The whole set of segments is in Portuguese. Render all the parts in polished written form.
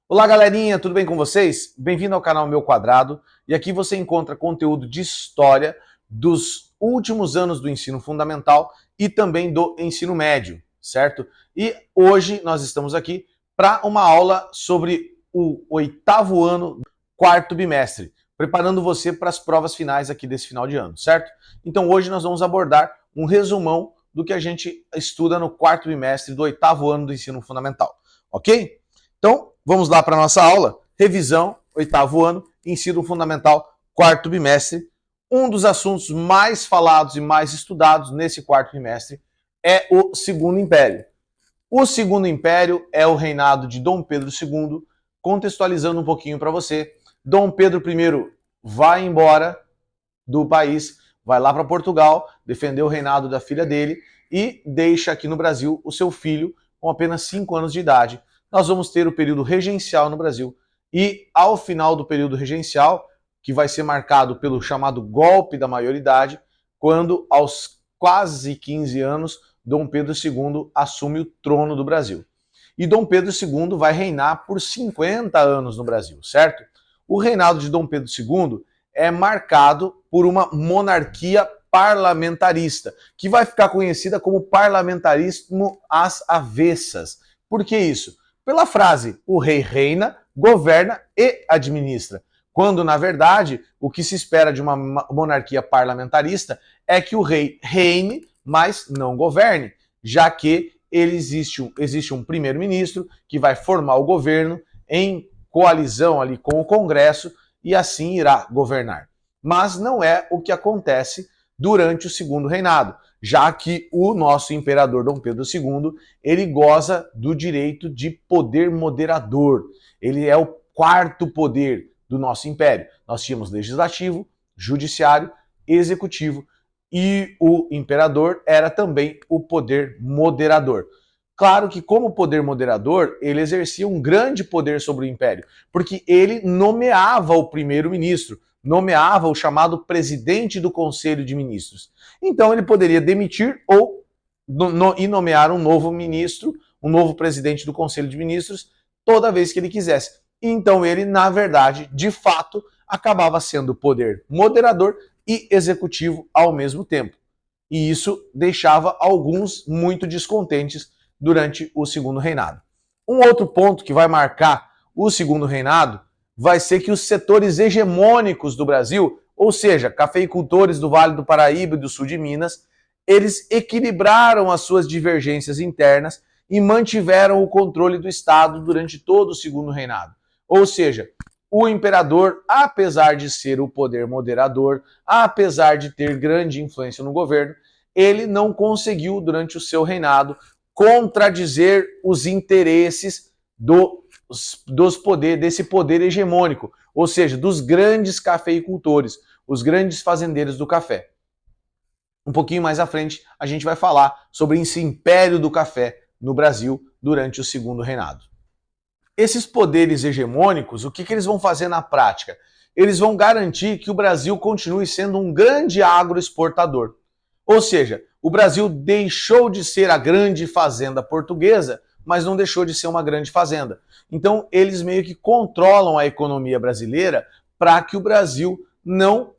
Olá, galerinha, tudo bem com vocês? Bem-vindo ao canal Meu Quadrado. E aqui você encontra conteúdo de história dos últimos anos do ensino fundamental e também do ensino médio, certo? E hoje nós estamos aqui para uma aula sobre o oitavo ano, quarto bimestre, preparando você para as provas finais aqui desse final de ano, certo? Então hoje nós vamos abordar um resumão do que a gente estuda no quarto bimestre do oitavo ano do ensino fundamental, ok? Então, vamos lá para a nossa aula. Revisão, oitavo ano, ensino fundamental, quarto bimestre. Um dos assuntos mais falados e mais estudados nesse quarto bimestre é o Segundo Império. O Segundo Império é o reinado de Dom Pedro II. Contextualizando um pouquinho para você, Dom Pedro I vai embora do país, vai lá para Portugal, defender o reinado da filha dele e deixa aqui no Brasil o seu filho com apenas 5 anos de idade. Nós vamos ter o período regencial no Brasil e ao final do período regencial, que vai ser marcado pelo chamado golpe da maioridade, quando aos quase 15 anos Dom Pedro II assume o trono do Brasil. E Dom Pedro II vai reinar por 50 anos no Brasil, certo? O reinado de Dom Pedro II é marcado por uma monarquia parlamentarista, que vai ficar conhecida como parlamentarismo às avessas. Por que isso? Pela frase, o rei reina, governa e administra. Quando, na verdade, o que se espera de uma monarquia parlamentarista é que o rei reine, mas não governe, já que existe um primeiro-ministro que vai formar o governo em coalizão ali com o Congresso e assim irá governar. Mas não é o que acontece durante o segundo reinado, já que o nosso imperador Dom Pedro II, ele goza do direito de poder moderador. Ele é o quarto poder do nosso império. Nós tínhamos legislativo, judiciário, executivo e o imperador era também o poder moderador. Claro que como poder moderador, ele exercia um grande poder sobre o império, porque ele nomeava o primeiro-ministro, nomeava o chamado presidente do Conselho de Ministros. Então ele poderia demitir ou e nomear um novo ministro, um novo presidente do Conselho de Ministros, toda vez que ele quisesse. Então ele, na verdade, de fato, acabava sendo poder moderador e executivo ao mesmo tempo. E isso deixava alguns muito descontentes durante o segundo reinado. Um outro ponto que vai marcar o segundo reinado vai ser que os setores hegemônicos do Brasil, ou seja, cafeicultores do Vale do Paraíba e do sul de Minas, eles equilibraram as suas divergências internas e mantiveram o controle do Estado durante todo o segundo reinado. Ou seja, o imperador, apesar de ser o poder moderador, apesar de ter grande influência no governo, ele não conseguiu, durante o seu reinado, contradizer os interesses desse poder hegemônico, ou seja, dos grandes cafeicultores, os grandes fazendeiros do café. Um pouquinho mais à frente, a gente vai falar sobre esse império do café no Brasil durante o segundo reinado. Esses poderes hegemônicos, o que eles vão fazer na prática? Eles vão garantir que o Brasil continue sendo um grande agroexportador. Ou seja, o Brasil deixou de ser a grande fazenda portuguesa, mas não deixou de ser uma grande fazenda. Então, eles meio que controlam a economia brasileira para que o Brasil não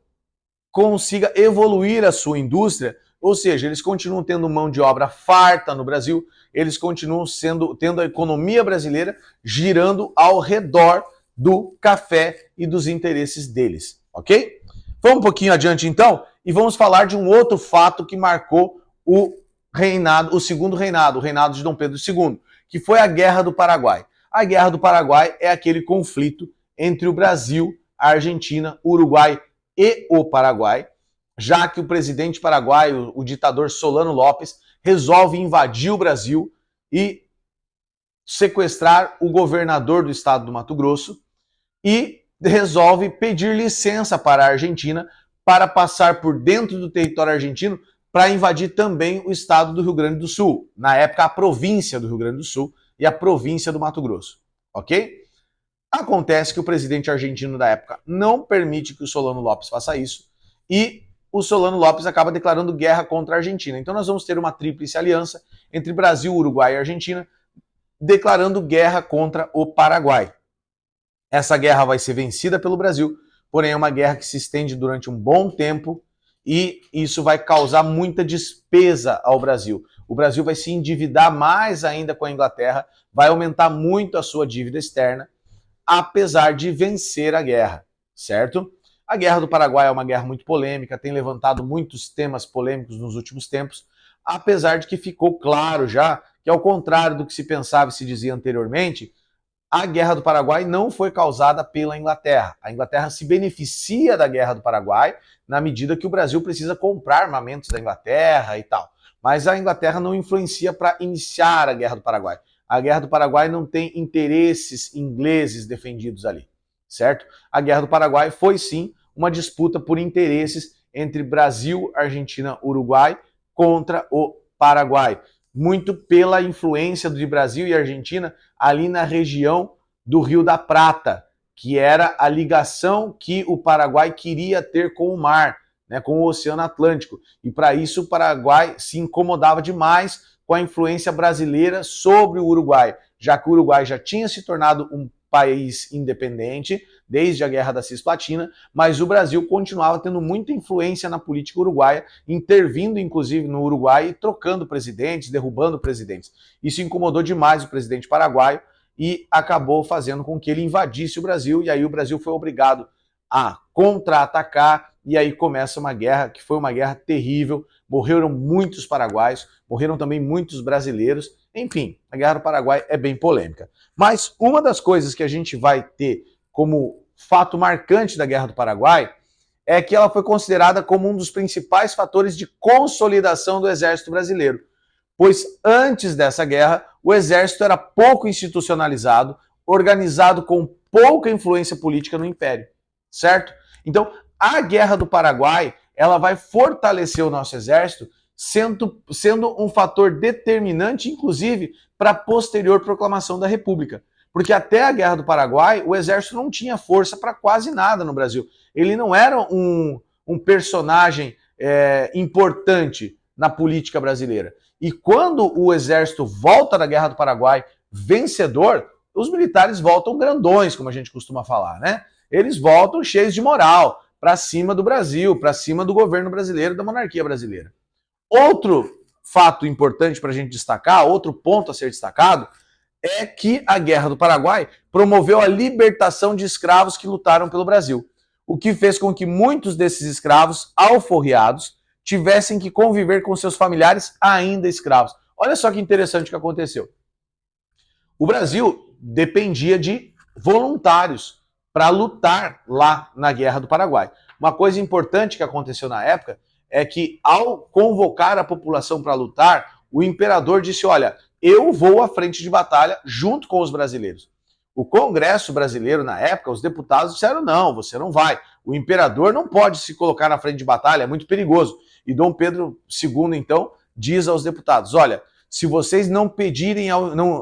consiga evoluir a sua indústria, ou seja, eles continuam tendo mão de obra farta no Brasil, eles continuam tendo a economia brasileira girando ao redor do café e dos interesses deles, ok? Vamos um pouquinho adiante então e vamos falar de um outro fato que marcou o segundo reinado, o reinado de Dom Pedro II, que foi a Guerra do Paraguai. A Guerra do Paraguai é aquele conflito entre o Brasil, a Argentina, o Uruguai e o Paraguai, já que o presidente paraguaio, o ditador Solano Lopes, resolve invadir o Brasil e sequestrar o governador do estado do Mato Grosso e resolve pedir licença para a Argentina para passar por dentro do território argentino para invadir também o estado do Rio Grande do Sul, na época a província do Rio Grande do Sul e a província do Mato Grosso, ok? Acontece que o presidente argentino da época não permite que o Solano Lopes faça isso e o Solano Lopes acaba declarando guerra contra a Argentina. Então nós vamos ter uma tríplice aliança entre Brasil, Uruguai e Argentina, declarando guerra contra o Paraguai. Essa guerra vai ser vencida pelo Brasil, porém é uma guerra que se estende durante um bom tempo e isso vai causar muita despesa ao Brasil. O Brasil vai se endividar mais ainda com a Inglaterra, vai aumentar muito a sua dívida externa, apesar de vencer a guerra, certo? A Guerra do Paraguai é uma guerra muito polêmica, tem levantado muitos temas polêmicos nos últimos tempos, apesar de que ficou claro já que, ao contrário do que se pensava e se dizia anteriormente, a Guerra do Paraguai não foi causada pela Inglaterra. A Inglaterra se beneficia da Guerra do Paraguai na medida que o Brasil precisa comprar armamentos da Inglaterra e tal. Mas a Inglaterra não influencia para iniciar a Guerra do Paraguai. A Guerra do Paraguai não tem interesses ingleses defendidos ali, certo? A Guerra do Paraguai foi sim uma disputa por interesses entre Brasil, Argentina, Uruguai contra o Paraguai. Muito pela influência de Brasil e Argentina ali na região do Rio da Prata, que era a ligação que o Paraguai queria ter com o mar, né, com o Oceano Atlântico. E para isso o Paraguai se incomodava demais com a influência brasileira sobre o Uruguai, já que o Uruguai já tinha se tornado um país independente desde a Guerra da Cisplatina, mas o Brasil continuava tendo muita influência na política uruguaia, intervindo inclusive no Uruguai e trocando presidentes, derrubando presidentes. Isso incomodou demais o presidente paraguaio e acabou fazendo com que ele invadisse o Brasil, e aí o Brasil foi obrigado a contra-atacar, e aí começa uma guerra que foi uma guerra terrível, morreram muitos paraguaios, morreram também muitos brasileiros, enfim, a Guerra do Paraguai é bem polêmica. Mas uma das coisas que a gente vai ter como fato marcante da Guerra do Paraguai é que ela foi considerada como um dos principais fatores de consolidação do exército brasileiro. Pois antes dessa guerra, o exército era pouco institucionalizado, organizado com pouca influência política no Império, certo? Então, a Guerra do Paraguai, ela vai fortalecer o nosso exército, sendo um fator determinante, inclusive, para a posterior proclamação da República. Porque até a Guerra do Paraguai, o exército não tinha força para quase nada no Brasil. Ele não era um personagem importante na política brasileira. E quando o exército volta da Guerra do Paraguai vencedor, os militares voltam grandões, como a gente costuma falar, né? Eles voltam cheios de moral, para cima do Brasil, para cima do governo brasileiro, da monarquia brasileira. Outro fato importante para a gente destacar, outro ponto a ser destacado, é que a Guerra do Paraguai promoveu a libertação de escravos que lutaram pelo Brasil, o que fez com que muitos desses escravos, alforriados, tivessem que conviver com seus familiares ainda escravos. Olha só que interessante o que aconteceu. O Brasil dependia de voluntários para lutar lá na Guerra do Paraguai. Uma coisa importante que aconteceu na época é que, ao convocar a população para lutar, o imperador disse: olha, eu vou à frente de batalha junto com os brasileiros. O Congresso brasileiro, na época, os deputados disseram: não, você não vai. O imperador não pode se colocar na frente de batalha, é muito perigoso. E Dom Pedro II, então, diz aos deputados: olha, se vocês não pedirem,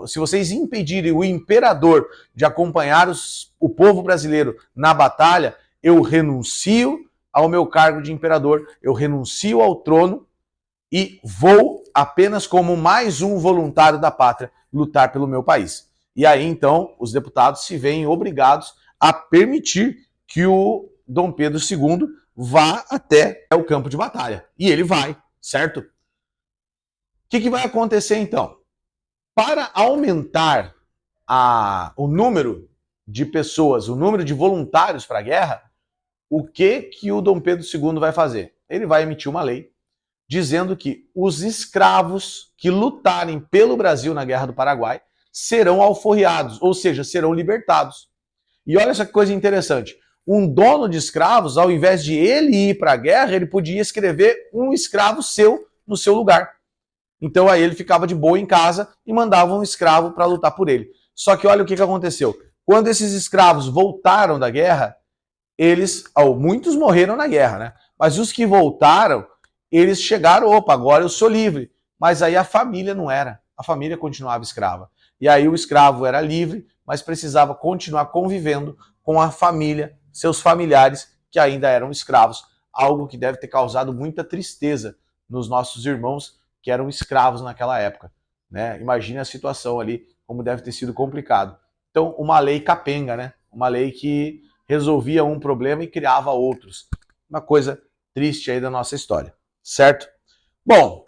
se vocês impedirem o imperador de acompanhar o povo brasileiro na batalha, eu renuncio ao meu cargo de imperador, eu renuncio ao trono e vou apenas como mais um voluntário da pátria lutar pelo meu país. E aí, então, os deputados se veem obrigados a permitir que o Dom Pedro II vá até o campo de batalha. E ele vai, certo? O que vai acontecer, então? Para aumentar o número de pessoas, o número de voluntários para a guerra, o que o Dom Pedro II vai fazer? Ele vai emitir uma lei dizendo que os escravos que lutarem pelo Brasil na Guerra do Paraguai serão alforriados, ou seja, serão libertados. E olha essa coisa interessante. Um dono de escravos, ao invés de ele ir para a guerra, ele podia escrever um escravo seu no seu lugar. Então aí ele ficava de boa em casa e mandava um escravo para lutar por ele. Só que olha o que aconteceu. Quando esses escravos voltaram da guerra, muitos morreram na guerra, né? Mas os que voltaram, eles chegaram, opa, agora eu sou livre. Mas aí a família não era. A família continuava escrava. E aí o escravo era livre, mas precisava continuar convivendo com a família, seus familiares que ainda eram escravos. Algo que deve ter causado muita tristeza nos nossos irmãos que eram escravos naquela época, né? Imagine a situação ali, como deve ter sido complicado. Então, uma lei capenga, né? Uma lei que resolvia um problema e criava outros. Uma coisa triste aí da nossa história, certo? Bom,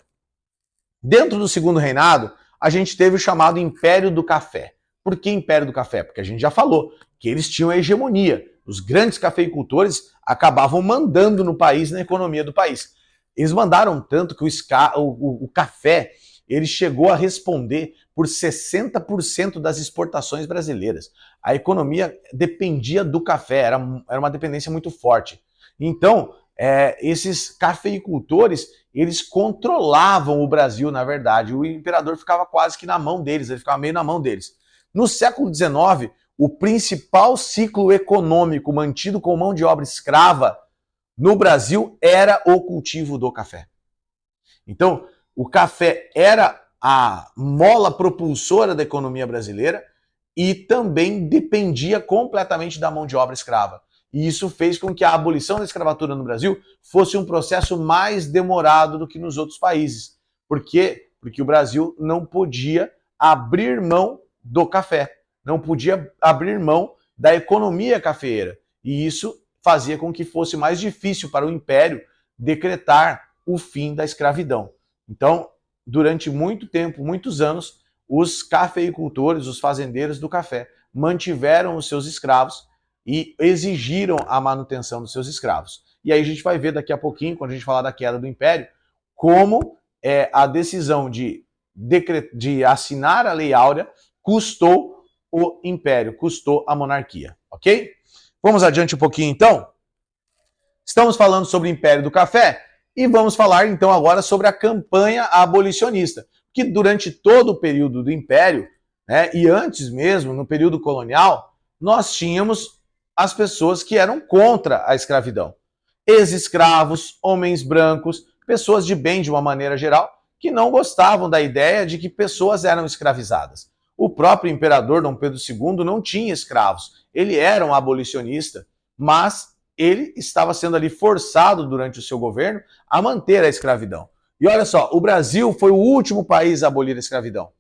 dentro do segundo reinado, a gente teve o chamado Império do Café. Por que Império do Café? Porque a gente já falou que eles tinham a hegemonia. Os grandes cafeicultores acabavam mandando no país, na economia do país. Eles mandaram tanto que o café ele chegou a responder por 60% das exportações brasileiras. A economia dependia do café, era uma dependência muito forte. Então, esses cafeicultores, eles controlavam o Brasil, na verdade. O imperador ficava quase que na mão deles, ele ficava meio na mão deles. No século XIX, o principal ciclo econômico mantido com mão de obra escrava no Brasil era o cultivo do café. Então, o café era a mola propulsora da economia brasileira e também dependia completamente da mão de obra escrava. E isso fez com que a abolição da escravatura no Brasil fosse um processo mais demorado do que nos outros países. Por quê? Porque o Brasil não podia abrir mão do café, não podia abrir mão da economia cafeeira. E isso fazia com que fosse mais difícil para o Império decretar o fim da escravidão. Então, durante muito tempo, muitos anos, os cafeicultores, os fazendeiros do café, mantiveram os seus escravos e exigiram a manutenção dos seus escravos. E aí a gente vai ver daqui a pouquinho, quando a gente falar da queda do Império, como a decisão de assinar a Lei Áurea custou o Império, custou a monarquia, ok? Vamos adiante um pouquinho então? Estamos falando sobre o Império do Café e vamos falar então agora sobre a campanha abolicionista, que durante todo o período do Império, né, e antes mesmo, no período colonial, nós tínhamos as pessoas que eram contra a escravidão. Ex-escravos, homens brancos, pessoas de bem de uma maneira geral, que não gostavam da ideia de que pessoas eram escravizadas. O próprio imperador Dom Pedro II não tinha escravos. Ele era um abolicionista, mas ele estava sendo ali forçado durante o seu governo a manter a escravidão. E olha só, o Brasil foi o último país a abolir a escravidão.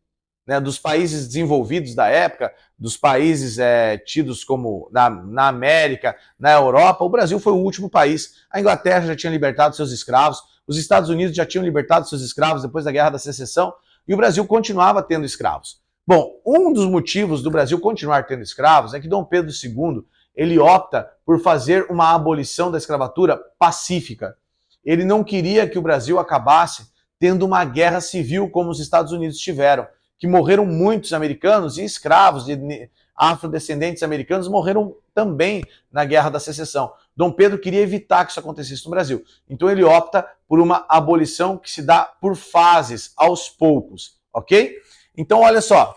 Né, dos países desenvolvidos da época, dos países tidos como na América, na Europa, o Brasil foi o último país. A Inglaterra já tinha libertado seus escravos, os Estados Unidos já tinham libertado seus escravos depois da Guerra da Secessão, e o Brasil continuava tendo escravos. Bom, um dos motivos do Brasil continuar tendo escravos é que Dom Pedro II ele opta por fazer uma abolição da escravatura pacífica. Ele não queria que o Brasil acabasse tendo uma guerra civil como os Estados Unidos tiveram, que morreram muitos americanos e escravos afrodescendentes americanos morreram também na Guerra da Secessão. Dom Pedro queria evitar que isso acontecesse no Brasil. Então ele opta por uma abolição que se dá por fases, aos poucos, ok? Então olha só,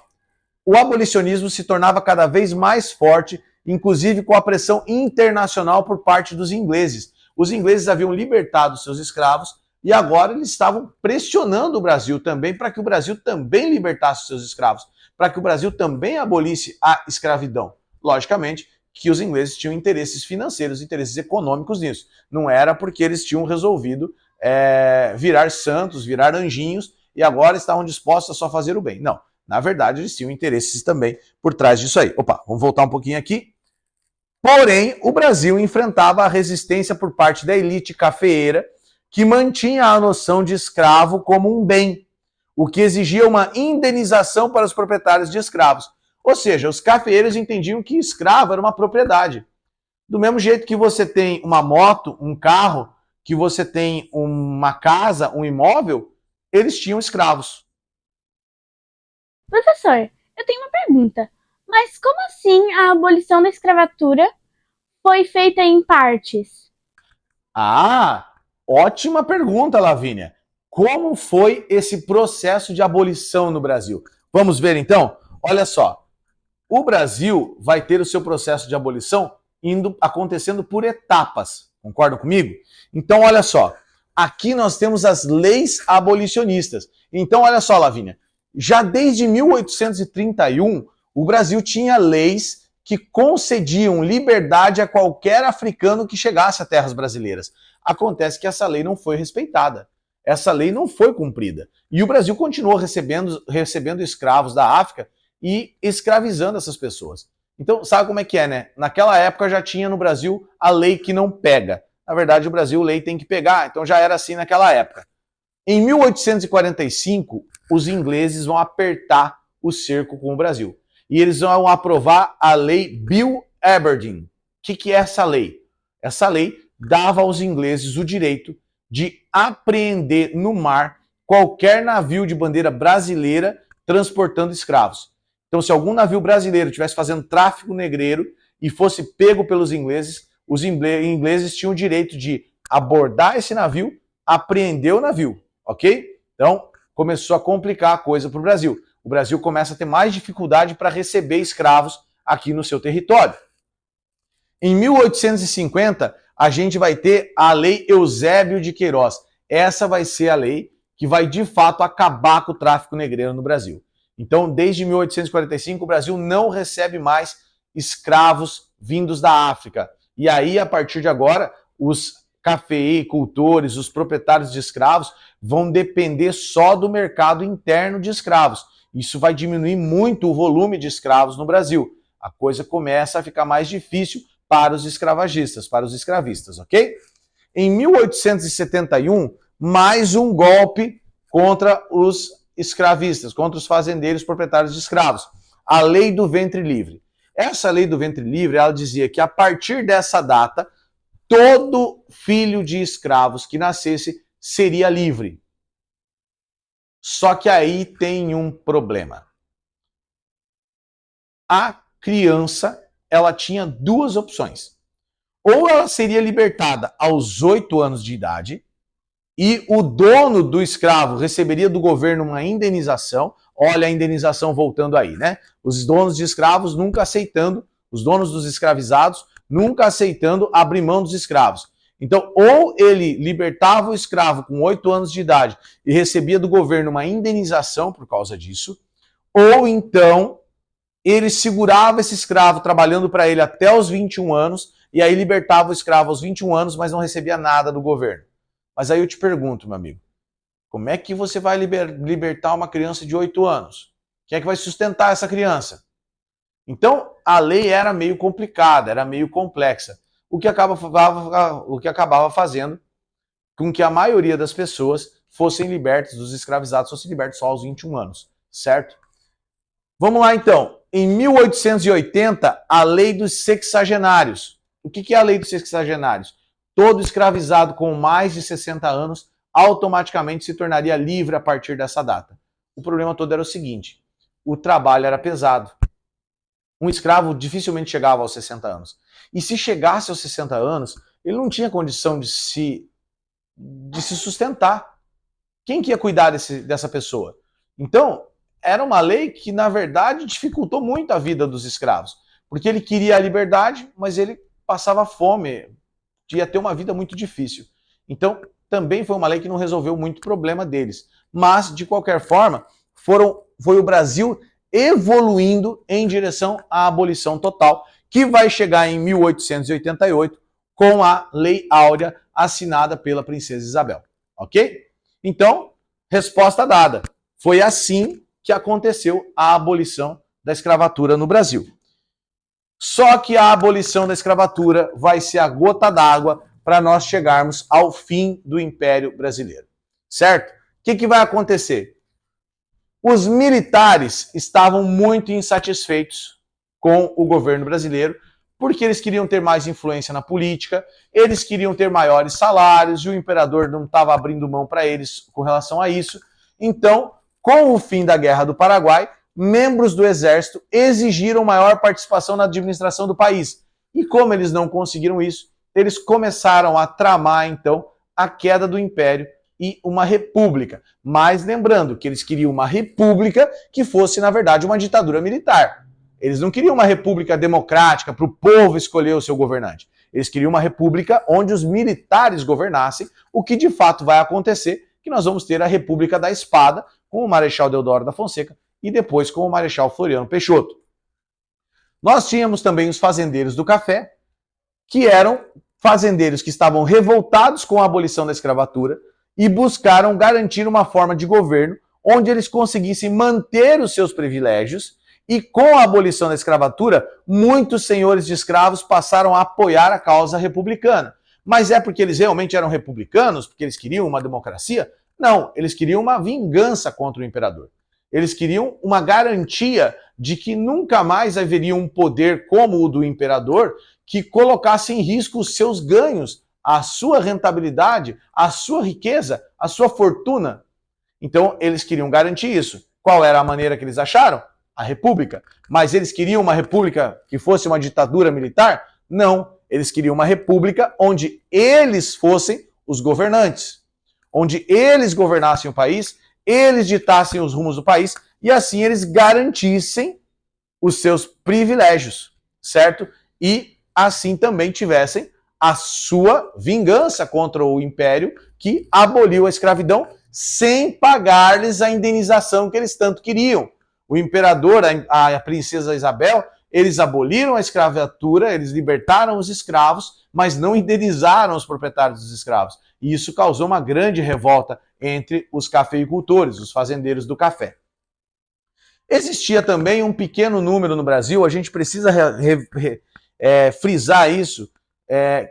o abolicionismo se tornava cada vez mais forte, inclusive com a pressão internacional por parte dos ingleses. Os ingleses haviam libertado seus escravos e agora eles estavam pressionando o Brasil também para que o Brasil também libertasse seus escravos, para que o Brasil também abolisse a escravidão. Logicamente que os ingleses tinham interesses financeiros, interesses econômicos nisso. Não era porque eles tinham resolvido virar santos, virar anjinhos e agora estavam dispostos a só fazer o bem. Não, na verdade eles tinham interesses também por trás disso aí. Opa, vamos voltar um pouquinho aqui. Porém, o Brasil enfrentava a resistência por parte da elite cafeeira, que mantinha a noção de escravo como um bem, o que exigia uma indenização para os proprietários de escravos. Ou seja, os cafeeiros entendiam que escravo era uma propriedade. Do mesmo jeito que você tem uma moto, um carro, que você tem uma casa, um imóvel, eles tinham escravos. Professor, eu tenho uma pergunta. Mas como assim a abolição da escravatura foi feita em partes? Ah, ótima pergunta, Lavínia. Como foi esse processo de abolição no Brasil? Vamos ver então? Olha só, o Brasil vai ter o seu processo de abolição acontecendo por etapas. Concordam comigo? Então, olha só, aqui nós temos as leis abolicionistas. Então, olha só, Lavínia, já desde 1831, o Brasil tinha leis que concediam liberdade a qualquer africano que chegasse a terras brasileiras. Acontece que essa lei não foi respeitada. Essa lei não foi cumprida. E o Brasil continuou recebendo escravos da África e escravizando essas pessoas. Então, sabe como é que é, né? Naquela época já tinha no Brasil a lei que não pega. Na verdade, o Brasil, lei tem que pegar, então já era assim naquela época. Em 1845, os ingleses vão apertar o cerco com o Brasil. E eles vão aprovar a lei Bill Aberdeen. O que é essa lei? Essa lei dava aos ingleses o direito de apreender no mar qualquer navio de bandeira brasileira transportando escravos. Então, se algum navio brasileiro estivesse fazendo tráfico negreiro e fosse pego pelos ingleses, os ingleses tinham o direito de abordar esse navio, apreender o navio, ok? Então, começou a complicar a coisa para o Brasil. O Brasil começa a ter mais dificuldade para receber escravos aqui no seu território. Em 1850, a gente vai ter a Lei Eusébio de Queiroz. Essa vai ser a lei que vai, de fato, acabar com o tráfico negreiro no Brasil. Então, desde 1845, o Brasil não recebe mais escravos vindos da África. E aí, a partir de agora, os cafeicultores, os proprietários de escravos vão depender só do mercado interno de escravos. Isso vai diminuir muito o volume de escravos no Brasil. A coisa começa a ficar mais difícil para os escravagistas, para os escravistas, ok? Em 1871, mais um golpe contra os escravistas, contra os fazendeiros proprietários de escravos. A Lei do Ventre Livre. Essa Lei do Ventre Livre, ela dizia que a partir dessa data, todo filho de escravos que nascesse seria livre. Só que aí tem um problema. A criança, ela tinha duas opções. Ou ela seria libertada aos 8 anos de idade, e o dono do escravo receberia do governo uma indenização. Olha a indenização voltando aí, né? Os donos de escravos nunca aceitando, os donos dos escravizados nunca aceitando abrir mão dos escravos. Então, ou ele libertava o escravo com 8 anos de idade e recebia do governo uma indenização por causa disso, ou então ele segurava esse escravo trabalhando para ele até os 21 anos e aí libertava o escravo aos 21 anos, mas não recebia nada do governo. Mas aí eu te pergunto, meu amigo, como é que você vai libertar uma criança de 8 anos? Quem é que vai sustentar essa criança? Então, a lei era meio complicada, era meio complexa, o que acabava fazendo com que a maioria das pessoas fossem libertas, dos escravizados fossem libertos só aos 21 anos, certo? Vamos lá então. Em 1880, a Lei dos Sexagenários. O que é a Lei dos Sexagenários? Todo escravizado com mais de 60 anos automaticamente se tornaria livre a partir dessa data. O problema todo era o seguinte: o trabalho era pesado. Um escravo dificilmente chegava aos 60 anos. E se chegasse aos 60 anos, ele não tinha condição de se sustentar. Quem que ia cuidar dessa pessoa? Então, era uma lei que, na verdade, dificultou muito a vida dos escravos. Porque ele queria a liberdade, mas ele passava fome, ia ter uma vida muito difícil. Então, também foi uma lei que não resolveu muito o problema deles. Mas, de qualquer forma, foi o Brasil evoluindo em direção à abolição total, que vai chegar em 1888 com a Lei Áurea assinada pela Princesa Isabel. Ok? Então, resposta dada. Foi assim que aconteceu a abolição da escravatura no Brasil. Só que a abolição da escravatura vai ser a gota d'água para nós chegarmos ao fim do Império Brasileiro. Certo? O que vai acontecer? Os militares estavam muito insatisfeitos com o governo brasileiro, porque eles queriam ter mais influência na política, eles queriam ter maiores salários, e o imperador não estava abrindo mão para eles com relação a isso. Então, com o fim da Guerra do Paraguai, membros do exército exigiram maior participação na administração do país. E como eles não conseguiram isso, eles começaram a tramar, então, a queda do império e uma república. Mas lembrando que eles queriam uma república que fosse, na verdade, uma ditadura militar. Eles não queriam uma república democrática para o povo escolher o seu governante. Eles queriam uma república onde os militares governassem, o que de fato vai acontecer, que nós vamos ter a República da Espada, com o Marechal Deodoro da Fonseca e depois com o Marechal Floriano Peixoto. Nós tínhamos também os fazendeiros do café, que eram fazendeiros que estavam revoltados com a abolição da escravatura e buscaram garantir uma forma de governo onde eles conseguissem manter os seus privilégios E com a abolição da escravatura, muitos senhores de escravos passaram a apoiar a causa republicana. Mas é porque eles realmente eram republicanos? Porque eles queriam uma democracia? Não, eles queriam uma vingança contra o imperador. Eles queriam uma garantia de que nunca mais haveria um poder como o do imperador que colocasse em risco os seus ganhos, a sua rentabilidade, a sua riqueza, a sua fortuna. Então, eles queriam garantir isso. Qual era a maneira que eles acharam? A república. Mas eles queriam uma república que fosse uma ditadura militar? Não. Eles queriam uma república onde eles fossem os governantes, onde eles governassem o país, eles ditassem os rumos do país e assim eles garantissem os seus privilégios, certo? E assim também tivessem a sua vingança contra o império que aboliu a escravidão sem pagar-lhes a indenização que eles tanto queriam. O imperador, a princesa Isabel, eles aboliram a escravatura, eles libertaram os escravos, mas não indenizaram os proprietários dos escravos. E isso causou uma grande revolta entre os cafeicultores, os fazendeiros do café. Existia também um pequeno número no Brasil, a gente precisa frisar isso,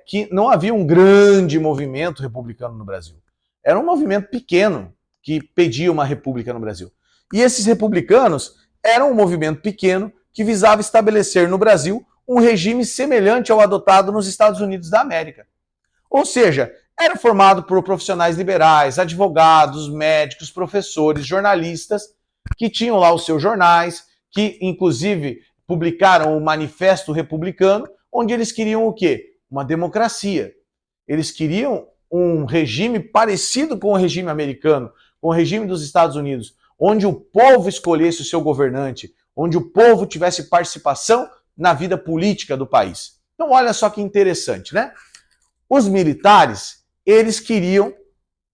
que não havia um grande movimento republicano no Brasil. Era um movimento pequeno que pedia uma república no Brasil. E esses republicanos eram um movimento pequeno que visava estabelecer no Brasil um regime semelhante ao adotado nos Estados Unidos da América. Ou seja, era formado por profissionais liberais, advogados, médicos, professores, jornalistas, que tinham lá os seus jornais, que inclusive publicaram o Manifesto Republicano, onde eles queriam o quê? Uma democracia. Eles queriam um regime parecido com o regime americano, com o regime dos Estados Unidos, onde o povo escolhesse o seu governante, onde o povo tivesse participação na vida política do país. Então olha só que interessante, né? Os militares, eles queriam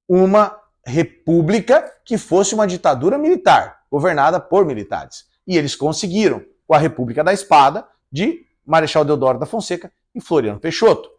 uma república que fosse uma ditadura militar, governada por militares. E eles conseguiram, com a República da Espada, de Marechal Deodoro da Fonseca e Floriano Peixoto.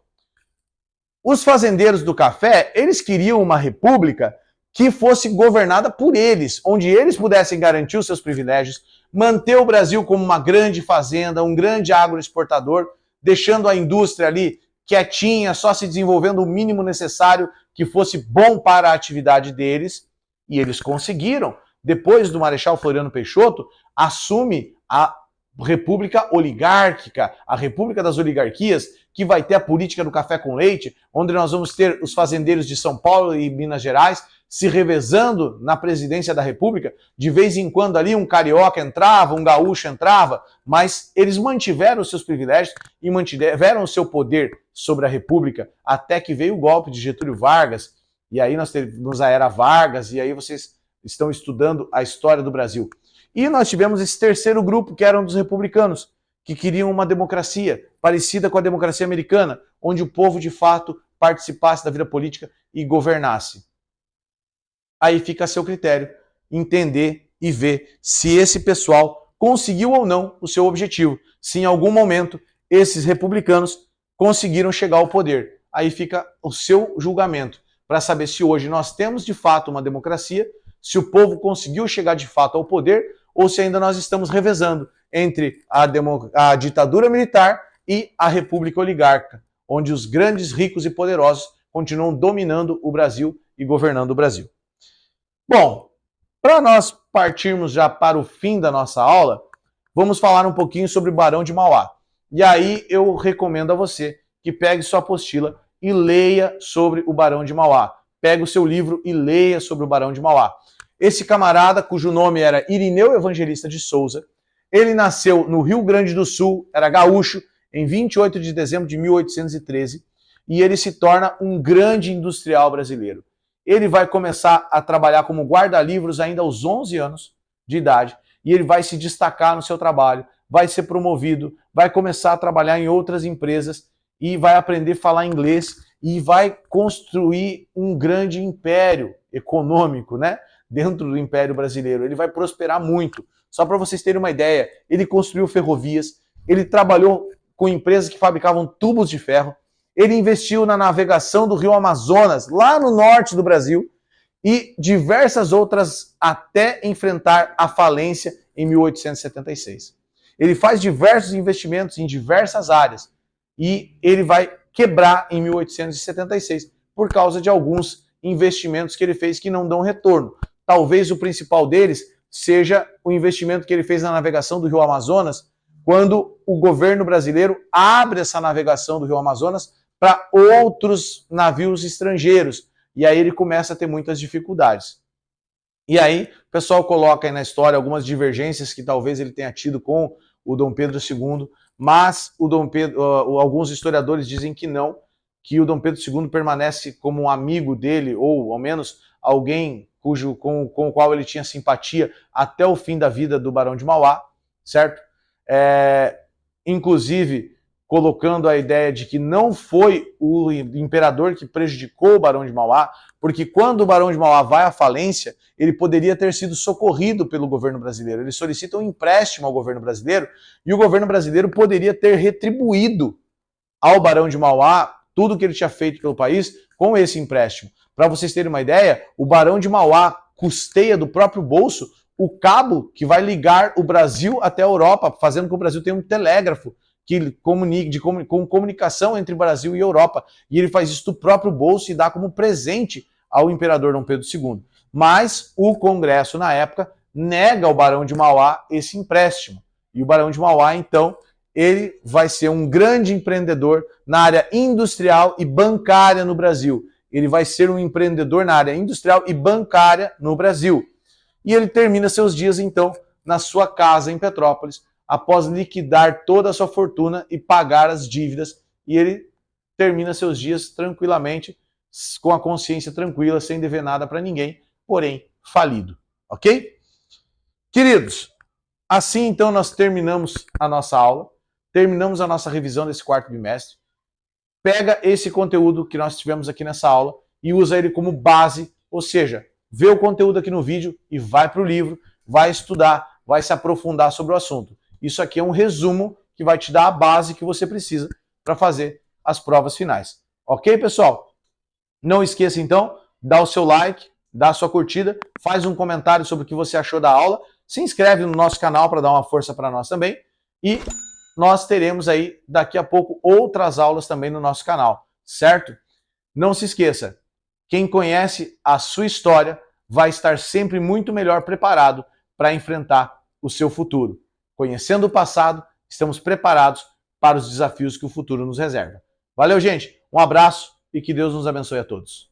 Os fazendeiros do café, eles queriam uma república que fosse governada por eles, onde eles pudessem garantir os seus privilégios, manter o Brasil como uma grande fazenda, um grande agroexportador, deixando a indústria ali quietinha, só se desenvolvendo o mínimo necessário que fosse bom para a atividade deles. E eles conseguiram. Depois do Marechal Floriano Peixoto, assume a República Oligárquica, a República das Oligarquias, que vai ter a política do café com leite, onde nós vamos ter os fazendeiros de São Paulo e Minas Gerais se revezando na presidência da República. De vez em quando ali um carioca entrava, um gaúcho entrava, mas eles mantiveram os seus privilégios e mantiveram o seu poder sobre a República, até que veio o golpe de Getúlio Vargas, e aí nós tivemos a Era Vargas, e aí vocês estão estudando a história do Brasil. E nós tivemos esse terceiro grupo, que eram dos republicanos, que queriam uma democracia parecida com a democracia americana, onde o povo de fato participasse da vida política e governasse. Aí fica a seu critério entender e ver se esse pessoal conseguiu ou não o seu objetivo, se em algum momento esses republicanos conseguiram chegar ao poder. Aí fica o seu julgamento para saber se hoje nós temos de fato uma democracia, se o povo conseguiu chegar de fato ao poder, ou se ainda nós estamos revezando entre a ditadura militar e a república oligárquica, onde os grandes ricos e poderosos continuam dominando o Brasil e governando o Brasil. Bom, para nós partirmos já para o fim da nossa aula, vamos falar um pouquinho sobre o Barão de Mauá. E aí eu recomendo a você que pegue sua apostila e leia sobre o Barão de Mauá. Pegue o seu livro e leia sobre o Barão de Mauá. Esse camarada, cujo nome era Irineu Evangelista de Souza, ele nasceu no Rio Grande do Sul, era gaúcho, em 28 de dezembro de 1813, e ele se torna um grande industrial brasileiro. Ele vai começar a trabalhar como guarda-livros ainda aos 11 anos de idade, e ele vai se destacar no seu trabalho, vai ser promovido, vai começar a trabalhar em outras empresas e vai aprender a falar inglês e vai construir um grande império econômico, né? Dentro do Império Brasileiro. Ele vai prosperar muito. Só para vocês terem uma ideia, ele construiu ferrovias, ele trabalhou com empresas que fabricavam tubos de ferro, ele investiu na navegação do rio Amazonas, lá no norte do Brasil, e diversas outras até enfrentar a falência em 1876. Ele faz diversos investimentos em diversas áreas e ele vai quebrar em 1876 por causa de alguns investimentos que ele fez que não dão retorno. Talvez o principal deles seja o investimento que ele fez na navegação do Rio Amazonas, quando o governo brasileiro abre essa navegação do Rio Amazonas para outros navios estrangeiros. E aí ele começa a ter muitas dificuldades. E aí o pessoal coloca aí na história algumas divergências que talvez ele tenha tido com o Dom Pedro II, mas alguns historiadores dizem que não, que o Dom Pedro II permanece como um amigo dele, ou ao menos alguém com o qual ele tinha simpatia até o fim da vida do Barão de Mauá, certo? Inclusive colocando a ideia de que não foi o imperador que prejudicou o Barão de Mauá, porque quando o Barão de Mauá vai à falência, ele poderia ter sido socorrido pelo governo brasileiro. Ele solicita um empréstimo ao governo brasileiro e o governo brasileiro poderia ter retribuído ao Barão de Mauá tudo que ele tinha feito pelo país com esse empréstimo. Para vocês terem uma ideia, o Barão de Mauá custeia do próprio bolso o cabo que vai ligar o Brasil até a Europa, fazendo com que o Brasil tenha um telégrafo com comunicação entre Brasil e Europa. E ele faz isso do próprio bolso e dá como presente ao imperador Dom Pedro II. Mas o Congresso, na época, nega ao Barão de Mauá esse empréstimo. E o Barão de Mauá, então, ele vai ser um grande empreendedor na área industrial e bancária no Brasil. Ele vai ser um empreendedor na área industrial e bancária no Brasil. E ele termina seus dias, então, na sua casa em Petrópolis, após liquidar toda a sua fortuna e pagar as dívidas. E ele termina seus dias tranquilamente, com a consciência tranquila, sem dever nada para ninguém, porém falido. Ok? Queridos, assim então nós terminamos a nossa aula, terminamos a nossa revisão desse quarto bimestre. Pega esse conteúdo que nós tivemos aqui nessa aula e usa ele como base, ou seja, vê o conteúdo aqui no vídeo e vai para o livro, vai estudar, vai se aprofundar sobre o assunto. Isso aqui é um resumo que vai te dar a base que você precisa para fazer as provas finais. Ok, pessoal? Não esqueça então, dá o seu like, dá a sua curtida, faz um comentário sobre o que você achou da aula, se inscreve no nosso canal para dar uma força para nós também e nós teremos aí daqui a pouco outras aulas também no nosso canal, certo? Não se esqueça, quem conhece a sua história vai estar sempre muito melhor preparado para enfrentar o seu futuro. Conhecendo o passado, estamos preparados para os desafios que o futuro nos reserva. Valeu, gente. Um abraço e que Deus nos abençoe a todos.